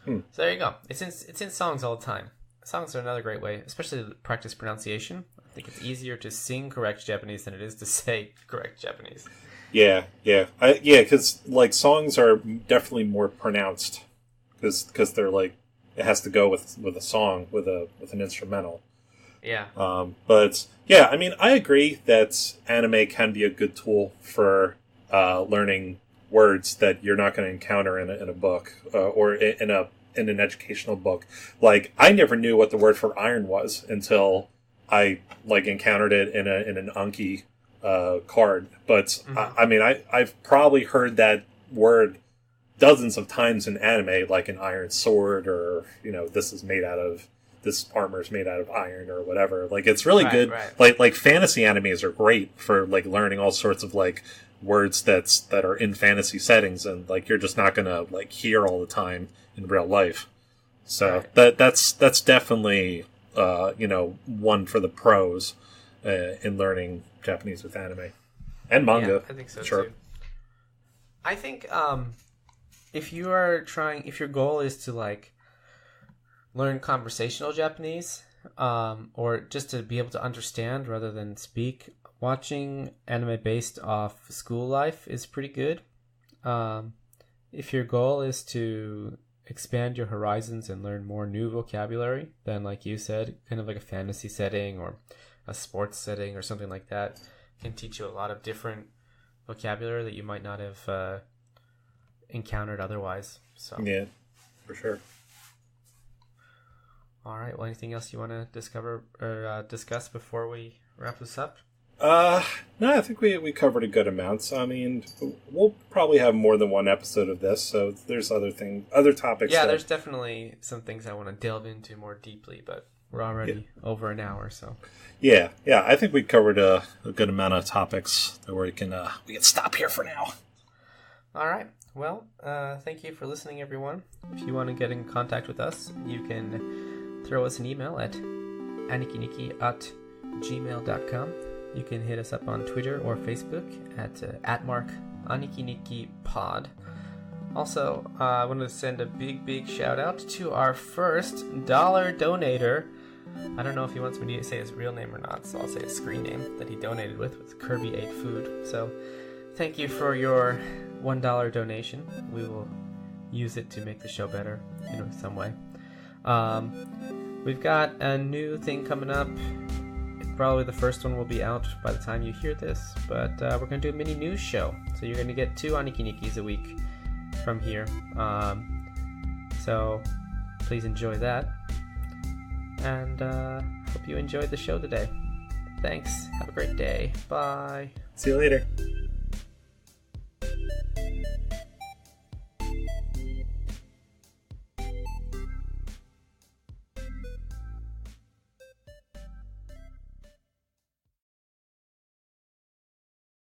So there you go. It's in songs all the time. Songs are another great way, especially to practice pronunciation. I think it's easier to sing correct Japanese than it is to say correct Japanese. Yeah. Because like songs are definitely more pronounced because they're like it has to go with a song with an instrumental. Yeah. But yeah, I mean, I agree that anime can be a good tool for learning words that you're not going to encounter in a book or in an educational book. Like, I never knew what the word for iron was until I like encountered it in an Anki card. But I mean, I've probably heard that word dozens of times in anime, like an iron sword, or this armor is made out of iron or whatever. Like, it's really good. Right. Like fantasy animes are great for like learning all sorts of like words that are in fantasy settings, and like you're just not gonna like hear all the time in real life. So that's definitely one for the pros in learning Japanese with anime and manga. Yeah, I think so sure. too. I think if your goal is to like learn conversational Japanese, or just to be able to understand rather than speak, watching anime based off school life is pretty good. If your goal is to expand your horizons and learn more new vocabulary, then like you said, kind of like a fantasy setting or a sports setting or something like that can teach you a lot of different vocabulary that you might not have encountered otherwise. So yeah, for sure. All right. Well, anything else you want to discuss before we wrap this up? No, I think we covered a good amount. I mean, we'll probably have more than one episode of this, so there's other topics. Yeah, there's definitely some things I want to delve into more deeply, but we're already over an hour, so. Yeah, I think we covered a good amount of topics that we can stop here for now. All right. Well, thank you for listening, everyone. If you want to get in contact with us, you can throw us an email at anikiniki@gmail.com. You can hit us up on Twitter or Facebook at @AnikiNikkiPod. Also, I wanted to send a big shout out to our first $1 donator. I don't know if he wants me to say his real name or not, so I'll say his screen name that he donated with Kirby Ate Food. So thank you for your $1 donation. We will use it to make the show better in some way. We've got a new thing coming up. Probably the first one will be out by the time you hear this, but we're going to do a mini news show. So you're going to get 2 Aniki Nikkis a week from here. So please enjoy that. And hope you enjoyed the show today. Thanks. Have a great day. Bye. See you later.